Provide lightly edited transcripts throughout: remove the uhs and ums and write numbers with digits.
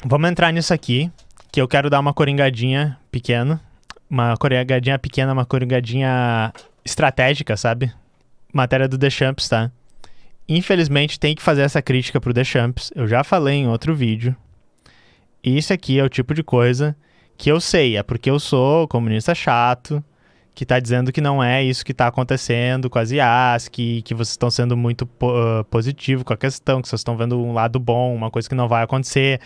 Vamos entrar nisso aqui, que eu quero dar uma coringadinha pequena. Uma coringadinha estratégica, sabe? Matéria do Deschamps, tá? Infelizmente, tem que fazer essa crítica pro Deschamps. Eu já falei em outro vídeo. E isso aqui é o tipo de coisa que eu sei. É porque eu sou comunista chato, que tá dizendo que não é isso que tá acontecendo com as IAs, que vocês estão sendo muito positivo com a questão, que vocês estão vendo um lado bom, uma coisa que não vai acontecer.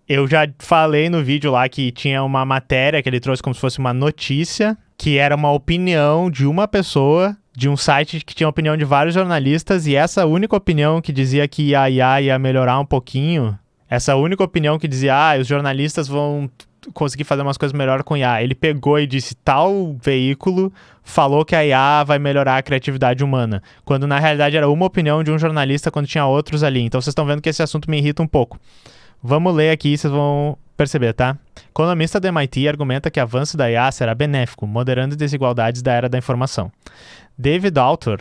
Eu já falei no vídeo lá que tinha uma matéria que ele trouxe como se fosse uma notícia, que era uma opinião de uma pessoa, de um site que tinha opinião de vários jornalistas, e essa única opinião que dizia que a IA ia melhorar um pouquinho, essa única opinião que dizia, os jornalistas vão conseguir fazer umas coisas melhor com IA. Ele pegou e disse, tal veículo falou que a IA vai melhorar a criatividade humana, quando na realidade era uma opinião de um jornalista quando tinha outros ali. Então vocês estão vendo que esse assunto me irrita um pouco. Vamos ler aqui e vocês vão perceber, tá? Economista do MIT argumenta que o avanço da IA será benéfico, moderando desigualdades da era da informação. David Autor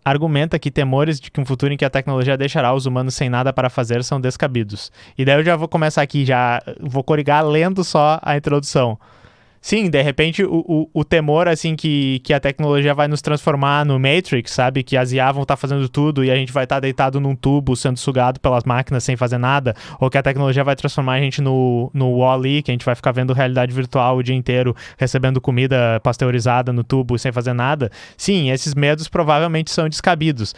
argumenta que temores de que um futuro em que a tecnologia deixará os humanos sem nada para fazer são descabidos. E daí eu já vou começar aqui, já vou corrigar lendo só a introdução. Sim, de repente o temor assim que a tecnologia vai nos transformar no Matrix, sabe? Que as IA vão estar fazendo tudo e a gente vai estar deitado num tubo sendo sugado pelas máquinas sem fazer nada, ou que a tecnologia vai transformar a gente no Wall-E, que a gente vai ficar vendo realidade virtual o dia inteiro, recebendo comida pasteurizada no tubo sem fazer nada. Sim, esses medos provavelmente são descabidos,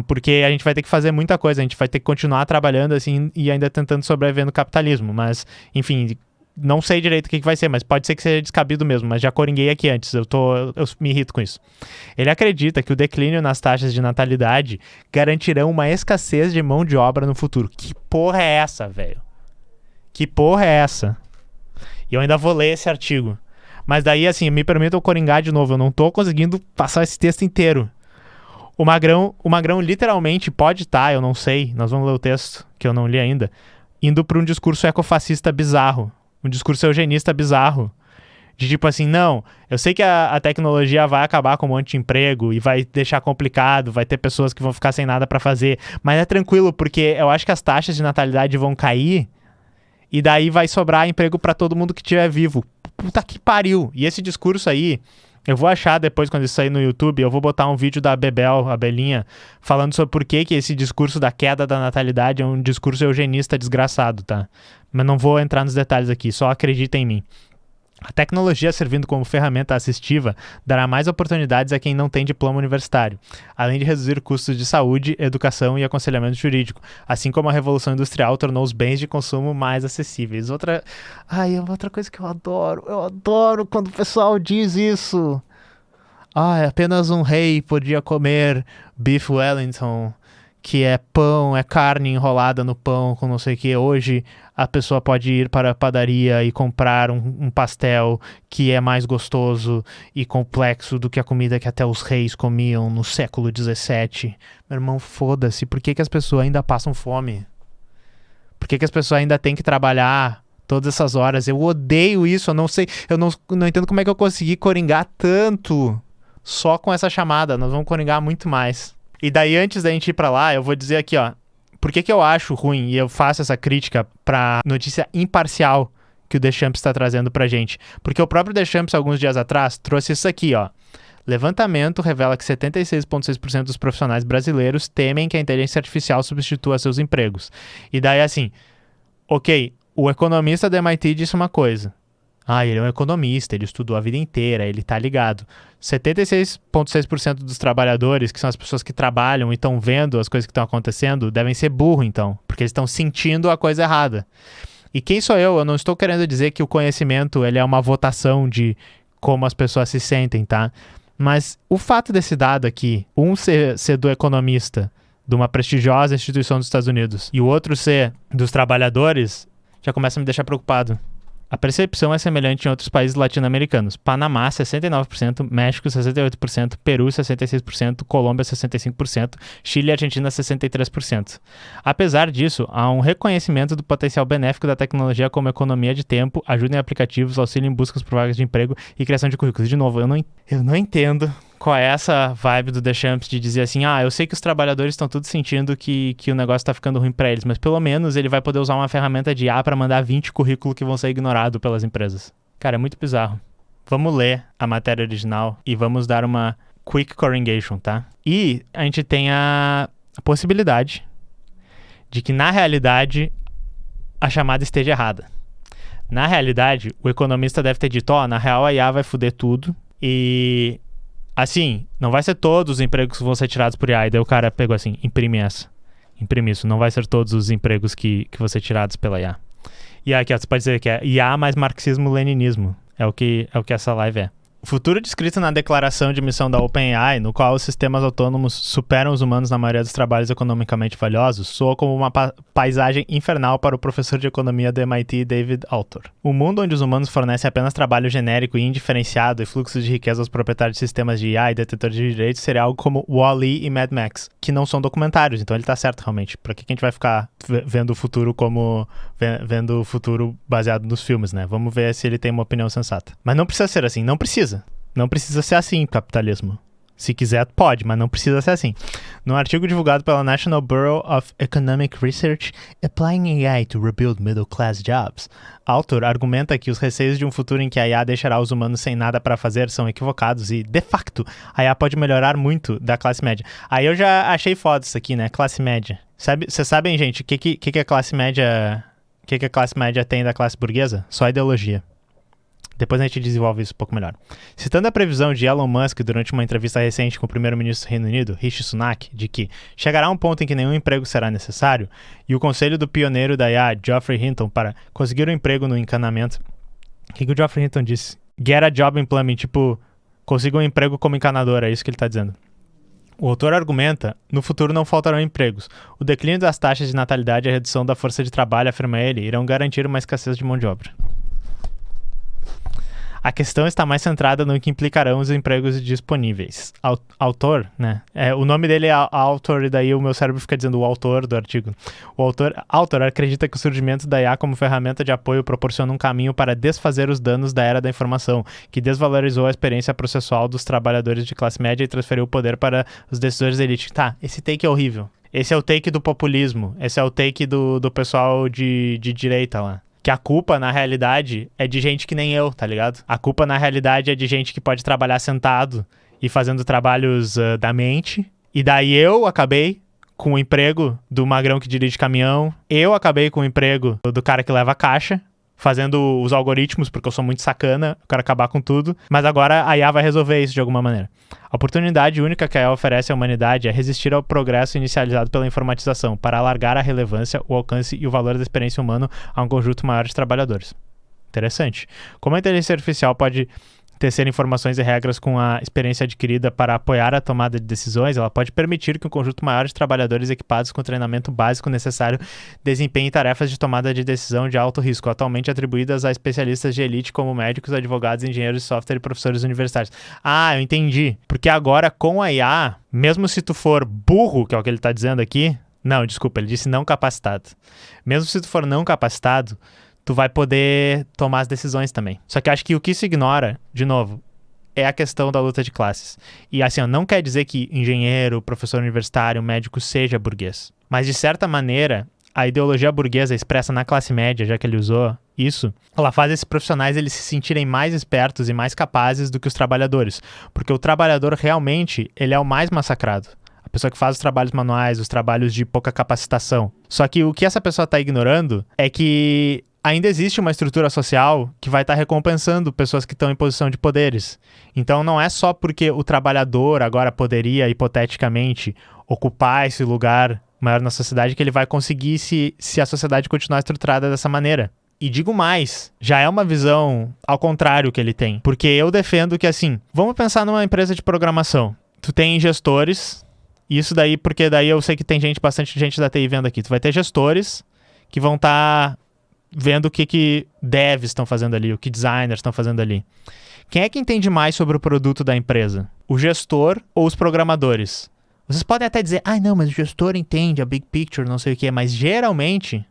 porque a gente vai ter que fazer muita coisa, a gente vai ter que continuar trabalhando assim e ainda tentando sobreviver no capitalismo, mas enfim, não sei direito o que vai ser, mas pode ser que seja descabido mesmo, mas já coringuei aqui antes, eu me irrito com isso. Ele acredita que o declínio nas taxas de natalidade garantirão uma escassez de mão de obra no futuro. Que porra é essa, velho? Que porra é essa? E eu ainda vou ler esse artigo. Mas daí, assim, me permitam coringar de novo, eu não tô conseguindo passar esse texto inteiro. O Magrão literalmente pode estar, eu não sei, nós vamos ler o texto, que eu não li ainda, indo para um discurso ecofascista bizarro. Um discurso eugenista bizarro. De tipo assim, não, eu sei que a tecnologia vai acabar com um monte de emprego e vai deixar complicado, vai ter pessoas que vão ficar sem nada pra fazer, mas é tranquilo, porque eu acho que as taxas de natalidade vão cair e daí vai sobrar emprego pra todo mundo que estiver vivo. Puta que pariu. E esse discurso aí, eu vou achar depois, quando isso sair no YouTube, eu vou botar um vídeo da Bebel, a Belinha, falando sobre por que esse discurso da queda da natalidade é um discurso eugenista desgraçado, tá? Mas não vou entrar nos detalhes aqui, só acredita em mim. A tecnologia servindo como ferramenta assistiva dará mais oportunidades a quem não tem diploma universitário, além de reduzir custos de saúde, educação e aconselhamento jurídico, assim como a Revolução Industrial tornou os bens de consumo mais acessíveis. Outra coisa que eu adoro quando o pessoal diz isso. Apenas um rei podia comer beef Wellington, que é pão, é carne enrolada no pão com não sei o que. Hoje a pessoa pode ir para a padaria e comprar um pastel que é mais gostoso e complexo do que a comida que até os reis comiam no século XVII. Meu irmão, foda-se. Por que as pessoas ainda passam fome? Por que as pessoas ainda têm que trabalhar todas essas horas? Eu odeio isso, eu não sei, eu não entendo como é que eu consegui coringar tanto só com essa chamada. Nós vamos coringar muito mais. E daí, antes da gente ir pra lá, eu vou dizer aqui, por que eu acho ruim e eu faço essa crítica pra notícia imparcial que o Deschamps está trazendo pra gente. Porque o próprio Deschamps, alguns dias atrás, trouxe isso aqui, Levantamento revela que 76,6% dos profissionais brasileiros temem que a inteligência artificial substitua seus empregos. E daí, assim, ok, o economista do MIT disse uma coisa. Ele é um economista, ele estudou a vida inteira, ele tá ligado. 76,6% dos trabalhadores, que são as pessoas que trabalham e estão vendo as coisas que estão acontecendo, devem ser burro, então, porque eles estão sentindo a coisa errada. E quem sou eu? Eu não estou querendo dizer que o conhecimento ele é uma votação de como as pessoas se sentem, tá? Mas o fato desse dado aqui, um ser do economista, de uma prestigiosa instituição dos Estados Unidos, e o outro ser dos trabalhadores, já começa a me deixar preocupado. A percepção é semelhante em outros países latino-americanos. Panamá, 69%, México, 68%, Peru, 66%, Colômbia, 65%, Chile e Argentina, 63%. Apesar disso, há um reconhecimento do potencial benéfico da tecnologia como economia de tempo, ajuda em aplicativos, auxílio em buscas por vagas de emprego e criação de currículos. De novo, eu não entendo qual é essa vibe do Deschamps de dizer assim, eu sei que os trabalhadores estão todos sentindo que o negócio tá ficando ruim pra eles, mas pelo menos ele vai poder usar uma ferramenta de IA pra mandar 20 currículos que vão ser ignorados pelas empresas. Cara, é muito bizarro. Vamos ler a matéria original e vamos dar uma quick corrigation, tá? E a gente tem a possibilidade de que, na realidade, a chamada esteja errada. Na realidade, o economista deve ter dito, na real a IA vai foder tudo e, assim, não vai ser todos os empregos que vão ser tirados por IA. E daí o cara pegou assim, imprime isso, não vai ser todos os empregos que vão ser tirados pela IA. E aqui, você pode dizer que é IA mais marxismo-leninismo. É o que essa live é. O futuro descrito na declaração de missão da OpenAI, no qual os sistemas autônomos superam os humanos na maioria dos trabalhos economicamente valiosos, soa como uma paisagem infernal para o professor de economia do MIT, David Autor. O mundo onde os humanos fornecem apenas trabalho genérico e indiferenciado e fluxos de riqueza aos proprietários de sistemas de IA e detetores de direitos seria algo como Wall-E e Mad Max, que não são documentários, então ele tá certo realmente. Pra que a gente vai ficar vendo o futuro vendo o futuro baseado nos filmes, né? Vamos ver se ele tem uma opinião sensata. Mas não precisa ser assim, não precisa. Não precisa ser assim, capitalismo. Se quiser, pode, mas não precisa ser assim. Num artigo divulgado pela National Bureau of Economic Research, Applying AI to Rebuild Middle Class Jobs, Autor argumenta que os receios de um futuro em que a IA deixará os humanos sem nada para fazer são equivocados e, de facto, a IA pode melhorar muito da classe média. Aí eu já achei foda isso aqui, né? Classe média. Vocês sabem, gente, o que a classe média... O que a classe média tem da classe burguesa? Só ideologia. Depois a gente desenvolve isso um pouco melhor. Citando a previsão de Elon Musk durante uma entrevista recente com o primeiro-ministro do Reino Unido, Rishi Sunak, de que chegará um ponto em que nenhum emprego será necessário, e o conselho do pioneiro da IA, Geoffrey Hinton, para conseguir um emprego no encanamento... O que o Geoffrey Hinton disse? Get a job in plumbing, tipo, consiga um emprego como encanador, é isso que ele está dizendo. O autor argumenta, no futuro não faltarão empregos. O declínio das taxas de natalidade e a redução da força de trabalho, afirma ele, irão garantir uma escassez de mão de obra. A questão está mais centrada no que implicarão os empregos disponíveis. Autor, né? O nome dele é Autor, e daí o meu cérebro fica dizendo o autor do artigo. O autor acredita que o surgimento da IA como ferramenta de apoio proporciona um caminho para desfazer os danos da era da informação, que desvalorizou a experiência processual dos trabalhadores de classe média e transferiu o poder para os decisores da elite. Tá, esse take é horrível. Esse é o take do populismo. Esse é o take do pessoal de direita lá. Que a culpa, na realidade, é de gente que nem eu, tá ligado? A culpa, na realidade, é de gente que pode trabalhar sentado e fazendo trabalhos da mente. E daí eu acabei com o emprego do magrão que dirige caminhão. Eu acabei com o emprego do cara que leva a caixa, fazendo os algoritmos, porque eu sou muito sacana, eu quero acabar com tudo. Mas agora a IA vai resolver isso de alguma maneira. A oportunidade única que a IA oferece à humanidade é resistir ao progresso inicializado pela informatização, para alargar a relevância, o alcance e o valor da experiência humana a um conjunto maior de trabalhadores. Interessante. Como a inteligência artificial pode tecer informações e regras com a experiência adquirida para apoiar a tomada de decisões, ela pode permitir que um conjunto maior de trabalhadores equipados com o treinamento básico necessário desempenhem tarefas de tomada de decisão de alto risco, atualmente atribuídas a especialistas de elite como médicos, advogados, engenheiros de software e professores universitários. Eu entendi. Porque agora, com a IA, mesmo se tu for burro, que é o que ele está dizendo aqui... Não, desculpa, ele disse não capacitado. Mesmo se tu for não capacitado, tu vai poder tomar as decisões também. Só que eu acho que o que se ignora, de novo, é a questão da luta de classes. E assim, não quer dizer que engenheiro, professor universitário, médico seja burguês. Mas de certa maneira, a ideologia burguesa expressa na classe média, já que ele usou isso, ela faz esses profissionais eles se sentirem mais espertos e mais capazes do que os trabalhadores. Porque o trabalhador realmente, ele é o mais massacrado. A pessoa que faz os trabalhos manuais, os trabalhos de pouca capacitação. Só que o que essa pessoa está ignorando é que ainda existe uma estrutura social que vai estar recompensando pessoas que estão em posição de poderes. Então não é só porque o trabalhador agora poderia, hipoteticamente, ocupar esse lugar maior na sociedade que ele vai conseguir se a sociedade continuar estruturada dessa maneira. E digo mais, já é uma visão ao contrário que ele tem. Porque eu defendo que assim, vamos pensar numa empresa de programação. Tu tem gestores, isso daí porque daí eu sei que tem bastante gente da TI vendo aqui. Tu vai ter gestores que vão estar vendo o que devs estão fazendo ali, o que designers estão fazendo ali. Quem é que entende mais sobre o produto da empresa? O gestor ou os programadores? Vocês podem até dizer, não, mas o gestor entende a big picture, não sei o que, mas geralmente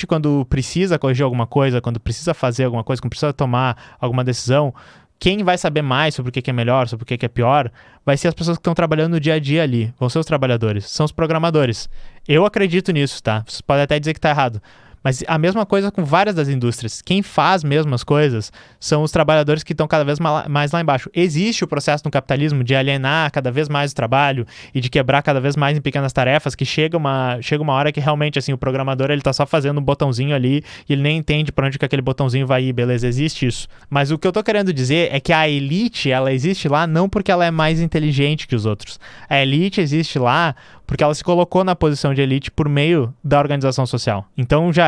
quando precisa corrigir alguma coisa, quando precisa fazer alguma coisa, quando precisa tomar alguma decisão, quem vai saber mais sobre o que é melhor, sobre o que é pior, vai ser as pessoas que estão trabalhando no dia a dia ali, vão ser os trabalhadores, são os programadores. Eu acredito nisso, tá? Vocês podem até dizer que tá errado. Mas a mesma coisa com várias das indústrias. Quem faz mesmo as coisas são os trabalhadores que estão cada vez mais lá embaixo. Existe o processo no capitalismo de alienar cada vez mais o trabalho e de quebrar cada vez mais em pequenas tarefas, que chega uma hora que realmente assim, o programador ele tá só fazendo um botãozinho ali e ele nem entende para onde que aquele botãozinho vai ir, beleza, existe isso. Mas o que eu tô querendo dizer é que a elite, ela existe lá não porque ela é mais inteligente que os outros. A elite existe lá porque ela se colocou na posição de elite por meio da organização social. Então já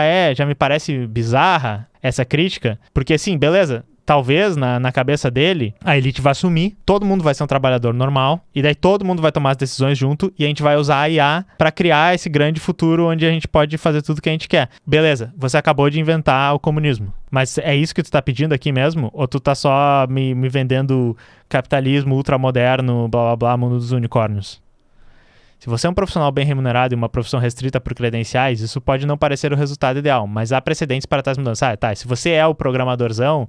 me parece bizarra essa crítica, porque assim, beleza, talvez na cabeça dele a elite vai sumir, todo mundo vai ser um trabalhador normal, e daí todo mundo vai tomar as decisões junto, e a gente vai usar a IA para criar esse grande futuro onde a gente pode fazer tudo que a gente quer. Beleza, você acabou de inventar o comunismo, mas é isso que tu tá pedindo aqui mesmo? Ou tu tá só me vendendo capitalismo ultramoderno, blá blá blá, mundo dos unicórnios? Se você é um profissional bem remunerado e uma profissão restrita por credenciais, isso pode não parecer o resultado ideal, mas há precedentes para tais mudanças. Se você é o programadorzão,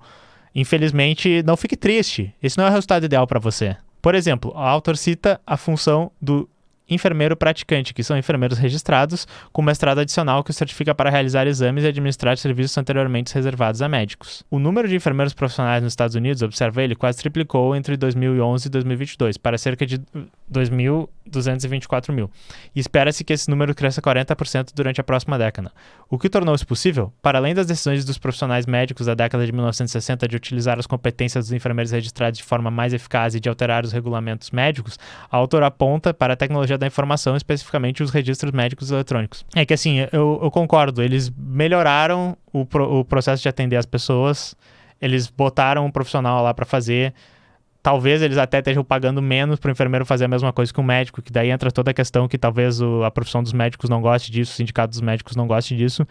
infelizmente, não fique triste. Esse não é o resultado ideal para você. Por exemplo, o autor cita a função do enfermeiro praticante, que são enfermeiros registrados com mestrado adicional que os certifica para realizar exames e administrar serviços anteriormente reservados a médicos. O número de enfermeiros profissionais nos Estados Unidos, observa ele, quase triplicou entre 2011 e 2022, para cerca de 2.224 mil. E espera-se que esse número cresça 40% durante a próxima década. O que tornou isso possível? Para além das decisões dos profissionais médicos da década de 1960 de utilizar as competências dos enfermeiros registrados de forma mais eficaz e de alterar os regulamentos médicos, a autora aponta para a tecnologia da informação, especificamente os registros médicos eletrônicos. É que assim, eu concordo, eles melhoraram o processo de atender as pessoas, eles botaram um profissional lá para fazer. Talvez eles até estejam pagando menos para o enfermeiro fazer a mesma coisa que o médico, que daí entra toda a questão que talvez a profissão dos médicos não goste disso, o sindicato dos médicos não goste disso.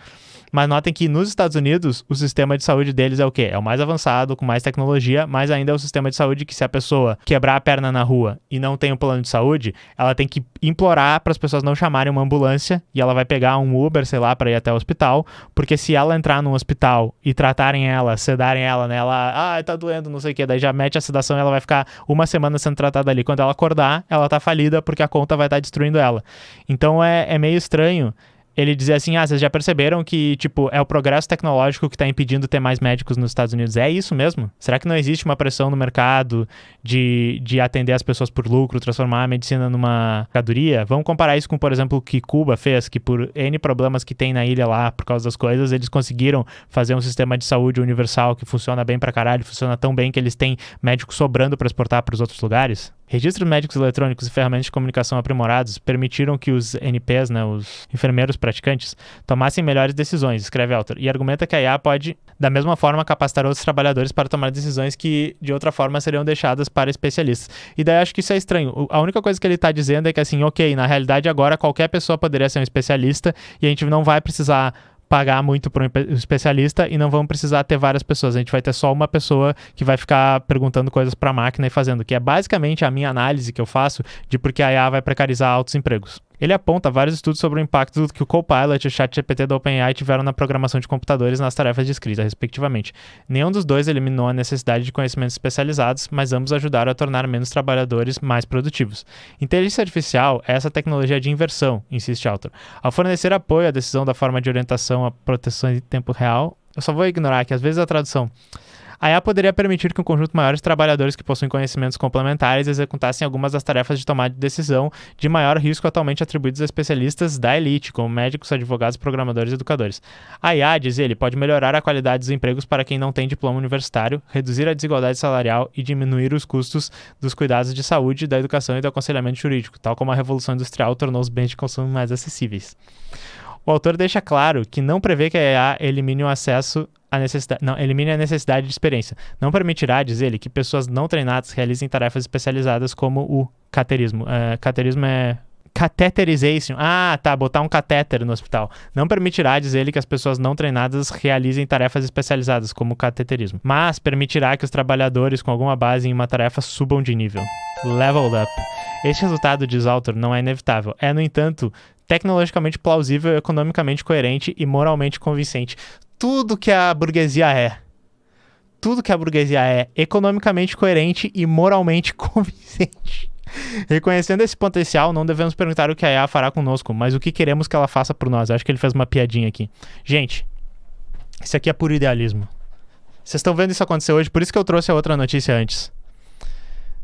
Mas notem que nos Estados Unidos, o sistema de saúde deles é o quê? É o mais avançado, com mais tecnologia, mas ainda é o sistema de saúde que se a pessoa quebrar a perna na rua e não tem um plano de saúde, ela tem que implorar para as pessoas não chamarem uma ambulância e ela vai pegar um Uber, sei lá, para ir até o hospital, porque se ela entrar num hospital e tratarem ela, sedarem ela, né, ela, tá doendo, não sei o que, daí já mete a sedação e ela vai ficar uma semana sendo tratada ali. Quando ela acordar, ela tá falida porque a conta vai estar destruindo ela. Então é meio estranho ele dizer assim, vocês já perceberam que, tipo, é o progresso tecnológico que tá impedindo ter mais médicos nos Estados Unidos? É isso mesmo? Será que não existe uma pressão no mercado de atender as pessoas por lucro, transformar a medicina numa mercadoria? Vamos comparar isso com, por exemplo, o que Cuba fez, que por N problemas que tem na ilha lá, por causa das coisas, eles conseguiram fazer um sistema de saúde universal que funciona bem pra caralho, funciona tão bem que eles têm médicos sobrando pra exportar pros outros lugares. Registros médicos eletrônicos e ferramentas de comunicação aprimorados permitiram que os NPs, né, os enfermeiros praticantes, tomassem melhores decisões, escreve o autor, e argumenta que a IA pode, da mesma forma, capacitar outros trabalhadores para tomar decisões que, de outra forma, seriam deixadas para especialistas. E daí acho que isso é estranho. A única coisa que ele está dizendo é que, assim, ok, na realidade agora qualquer pessoa poderia ser um especialista e a gente não vai precisar pagar muito para um especialista e não vamos precisar ter várias pessoas. A gente vai ter só uma pessoa que vai ficar perguntando coisas para a máquina e fazendo, que é basicamente a minha análise que eu faço de porque a IA vai precarizar altos empregos. Ele aponta vários estudos sobre o impacto que o Copilot e o ChatGPT da OpenAI tiveram na programação de computadores nas tarefas de escrita, respectivamente. Nenhum dos dois eliminou a necessidade de conhecimentos especializados, mas ambos ajudaram a tornar menos trabalhadores mais produtivos. Inteligência artificial é essa tecnologia de inversão, insiste Autor. Ao fornecer apoio à decisão da forma de orientação a proteções em tempo real, eu só vou ignorar que às vezes a tradução... A IA poderia permitir que um conjunto maior de trabalhadores que possuem conhecimentos complementares executassem algumas das tarefas de tomada de decisão de maior risco atualmente atribuídos a especialistas da elite, como médicos, advogados, programadores e educadores. A IA, diz ele, pode melhorar a qualidade dos empregos para quem não tem diploma universitário, reduzir a desigualdade salarial e diminuir os custos dos cuidados de saúde, da educação e do aconselhamento jurídico, tal como a Revolução Industrial tornou os bens de consumo mais acessíveis. O autor deixa claro que não prevê que a IA elimine o acesso elimine a necessidade de experiência. Não permitirá, diz ele, que pessoas não treinadas realizem tarefas especializadas como o cateterismo. Cateterismo é... Catheterization. Botar um catéter no hospital. Não permitirá, diz ele, que as pessoas não treinadas realizem tarefas especializadas, como o cateterismo. Mas permitirá que os trabalhadores com alguma base em uma tarefa subam de nível. Leveled up. Este resultado, diz o autor, não é inevitável. É, no entanto, tecnologicamente plausível, economicamente coerente e moralmente convincente. Tudo que a burguesia é. tudo que a burguesia é economicamente coerente e moralmente convincente. Reconhecendo esse potencial, não devemos perguntar o que a IA fará conosco, mas o que queremos que ela faça por nós. Acho que ele fez uma piadinha aqui. Gente, isso aqui é puro idealismo. Vocês estão vendo isso acontecer hoje, por isso que eu trouxe a outra notícia antes.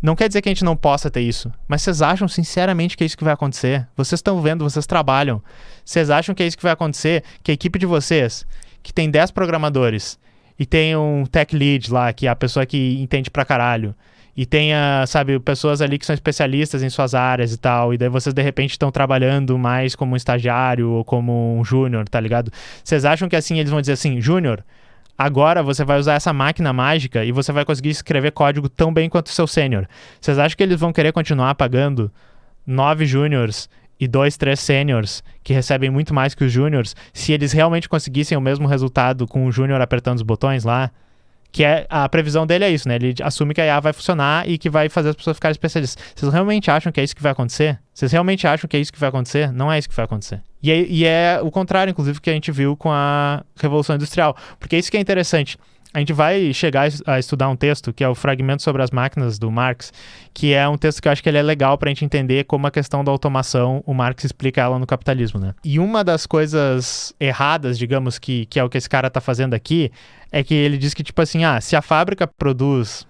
Não quer dizer que a gente não possa ter isso, mas vocês acham sinceramente que é isso que vai acontecer? Vocês estão vendo, vocês trabalham. Vocês acham que é isso que vai acontecer? Que a equipe de vocês, que tem 10 programadores, e tem um tech lead lá, que é a pessoa que entende pra caralho, e tenha, sabe, pessoas ali que são especialistas em suas áreas e tal, e daí vocês de repente estão trabalhando mais como um estagiário ou como um júnior, tá ligado? Vocês acham que assim eles vão dizer assim, júnior, agora você vai usar essa máquina mágica e você vai conseguir escrever código tão bem quanto o seu sênior? Vocês acham que eles vão querer continuar pagando 9 júniors e 2, 3 sêniors que recebem muito mais que os júniors se eles realmente conseguissem o mesmo resultado com o júnior apertando os botões lá? Que é, a previsão dele é isso, né? Ele assume que a IA vai funcionar e que vai fazer as pessoas ficarem especialistas. Vocês realmente acham que é isso que vai acontecer? Vocês realmente acham que é isso que vai acontecer? Não é isso que vai acontecer. E é o contrário, inclusive, que a gente viu com a Revolução Industrial. Porque isso que é interessante. A gente vai chegar a estudar um texto, que é o Fragmento sobre as Máquinas, do Marx, que é um texto que eu acho que ele é legal para a gente entender como a questão da automação, o Marx explica ela no capitalismo, né? E uma das coisas erradas, digamos, que é o que esse cara tá fazendo aqui, é que ele diz que, tipo assim, se a fábrica produz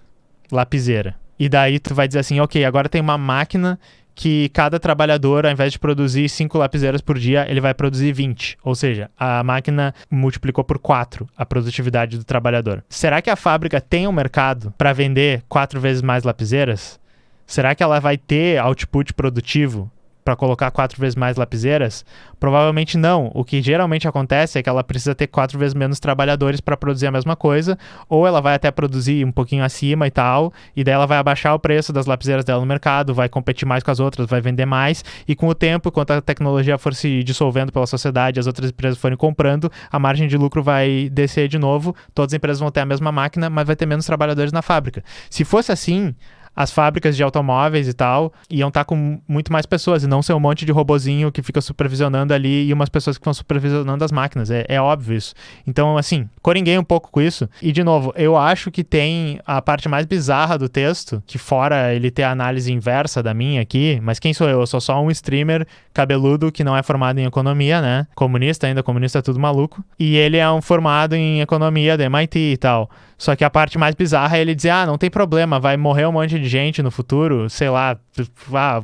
lapiseira, e daí tu vai dizer assim, ok, agora tem uma máquina que cada trabalhador, ao invés de produzir 5 lapiseiras por dia, ele vai produzir 20. Ou seja, a máquina multiplicou por 4 a produtividade do trabalhador. Será que a fábrica tem um mercado para vender 4 vezes mais lapiseiras? Será que ela vai ter output produtivo para colocar 4 vezes mais lapiseiras? Provavelmente não. O que geralmente acontece é que ela precisa ter 4 vezes menos trabalhadores para produzir a mesma coisa, ou ela vai até produzir um pouquinho acima e tal, e daí ela vai abaixar o preço das lapiseiras dela no mercado, vai competir mais com as outras, vai vender mais, e com o tempo, enquanto a tecnologia for se dissolvendo pela sociedade, as outras empresas forem comprando, a margem de lucro vai descer de novo, todas as empresas vão ter a mesma máquina, mas vai ter menos trabalhadores na fábrica. Se fosse assim, as fábricas de automóveis e tal iam estar com muito mais pessoas e não ser um monte de robozinho que fica supervisionando ali e umas pessoas que vão supervisionando as máquinas. É óbvio isso. Então, assim, coringuei um pouco com isso. E, de novo, eu acho que tem a parte mais bizarra do texto, que fora ele ter a análise inversa da minha aqui, mas quem sou eu? Eu sou só um streamer cabeludo que não é formado em economia, né? Comunista ainda, comunista é tudo maluco. E ele é um formado em economia da MIT e tal. Só que a parte mais bizarra é ele dizer, não tem problema, vai morrer um monte de gente no futuro, sei lá,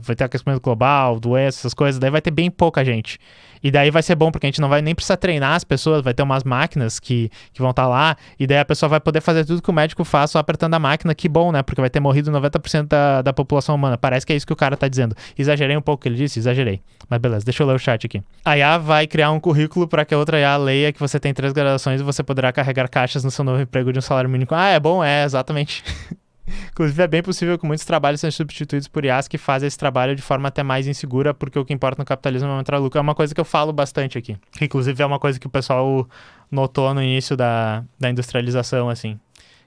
vai ter aquecimento global, doenças, essas coisas, daí vai ter bem pouca gente. E daí vai ser bom, porque a gente não vai nem precisar treinar as pessoas, vai ter umas máquinas que vão estar lá, e daí a pessoa vai poder fazer tudo que o médico faz só apertando a máquina, que bom, né? Porque vai ter morrido 90% da população humana. Parece que é isso que o cara tá dizendo. Exagerei um pouco o que ele disse? Exagerei. Mas beleza, deixa eu ler o chat aqui. A IA vai criar um currículo para que a outra IA leia que você tem 3 graduações e você poderá carregar caixas no seu novo emprego de um salário mínimo. É bom, exatamente. Inclusive, é bem possível que muitos trabalhos sejam substituídos por IAs que fazem esse trabalho de forma até mais insegura, porque o que importa no capitalismo é aumentar lucro. É uma coisa que eu falo bastante aqui. Inclusive, é uma coisa que o pessoal notou no início da industrialização, assim.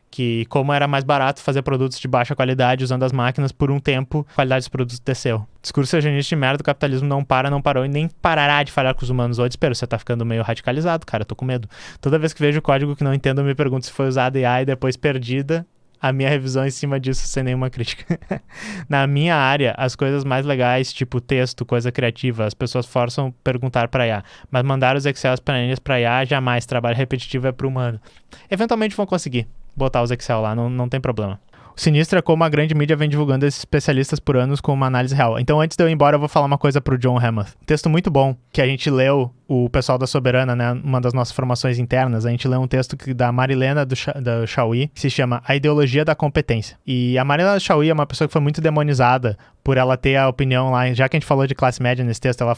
Que como era mais barato fazer produtos de baixa qualidade usando as máquinas, por um tempo, a qualidade dos produtos desceu. Discurso eugenista de merda do capitalismo não parou e nem parará de falhar com os humanos. Ô, espero, você tá ficando meio radicalizado, cara, eu tô com medo. Toda vez que vejo código que não entendo, eu me pergunto se foi usado IA e depois perdida a minha revisão em cima disso sem nenhuma crítica. Na minha área, as coisas mais legais, tipo texto, coisa criativa, as pessoas forçam perguntar para IA. Mas mandar os Excel planilhas para IA, jamais. Trabalho repetitivo é para humano. Eventualmente vão conseguir botar os Excel lá, não tem problema. O sinistro é como a grande mídia vem divulgando esses especialistas por anos com uma análise real. Então, antes de eu ir embora, eu vou falar uma coisa pro John Hamath. Um texto muito bom, que a gente leu, o pessoal da Soberana, né, uma das nossas formações internas, a gente leu um texto da Marilena do Chauí, que se chama A Ideologia da Competência. E a Marilena do Chauí é uma pessoa que foi muito demonizada por ela ter a opinião lá, já que a gente falou de classe média nesse texto, ela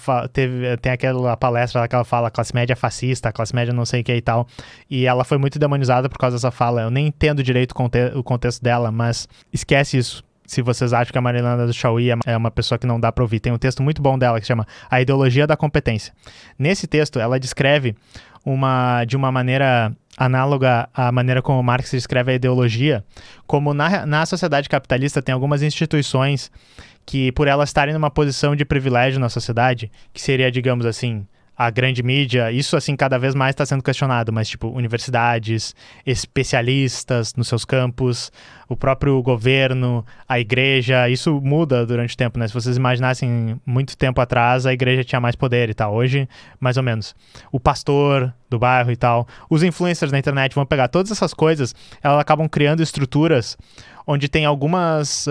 tem aquela palestra lá que ela fala classe média fascista, classe média não sei o que e tal, e ela foi muito demonizada por causa dessa fala. Eu nem entendo direito o contexto dela, mas esquece isso. Se vocês acham que a Marilena do Chauí é uma pessoa que não dá pra ouvir. Tem um texto muito bom dela que se chama A Ideologia da Competência. Nesse texto, ela descreve de uma maneira análoga à maneira como Marx descreve a ideologia, como na sociedade capitalista tem algumas instituições que, por elas estarem numa posição de privilégio na sociedade, que seria, digamos assim, a grande mídia, isso assim cada vez mais está sendo questionado, mas tipo, universidades, especialistas nos seus campos, o próprio governo, a igreja, isso muda durante o tempo, né? Se vocês imaginassem muito tempo atrás, a igreja tinha mais poder e tal, hoje, mais ou menos. O pastor do bairro e tal, os influencers na internet vão pegar todas essas coisas, elas acabam criando estruturas onde tem algumas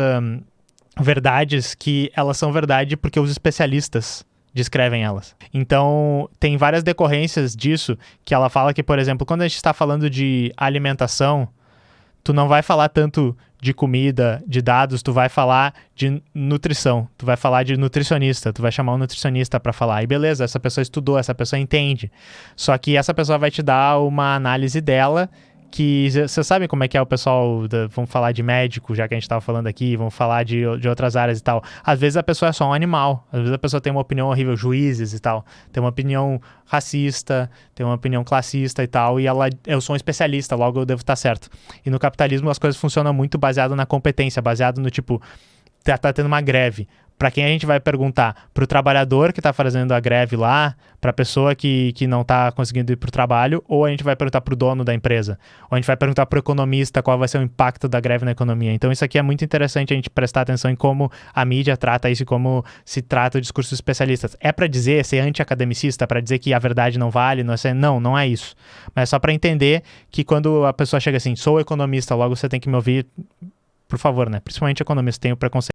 verdades que elas são verdade porque os especialistas descrevem elas. Então, tem várias decorrências disso, que ela fala que, por exemplo, quando a gente está falando de alimentação, tu não vai falar tanto de comida, de dados, tu vai falar de nutrição, tu vai falar de nutricionista, tu vai chamar um nutricionista para falar. E beleza, essa pessoa estudou, essa pessoa entende. Só que essa pessoa vai te dar uma análise dela, que vocês sabem como é que é o pessoal, vamos falar de médico, já que a gente estava falando aqui, vamos falar de outras áreas e tal. Às vezes a pessoa é só um animal, às vezes a pessoa tem uma opinião horrível, juízes e tal, tem uma opinião racista, tem uma opinião classista e tal, e eu sou um especialista, logo eu devo estar certo. E no capitalismo as coisas funcionam muito baseado na competência, baseado no tipo, tá tendo uma greve. Para quem a gente vai perguntar? Para o trabalhador que está fazendo a greve lá, para a pessoa que não está conseguindo ir para o trabalho, ou a gente vai perguntar para o dono da empresa? Ou a gente vai perguntar para o economista qual vai ser o impacto da greve na economia? Então isso aqui é muito interessante a gente prestar atenção em como a mídia trata isso e como se trata o discurso dos especialistas. É para dizer, ser anti-academicista, para dizer que a verdade não vale? Não é isso. Mas é só para entender que quando a pessoa chega assim, sou economista, logo você tem que me ouvir, por favor, né? Principalmente economista, tem o preconceito.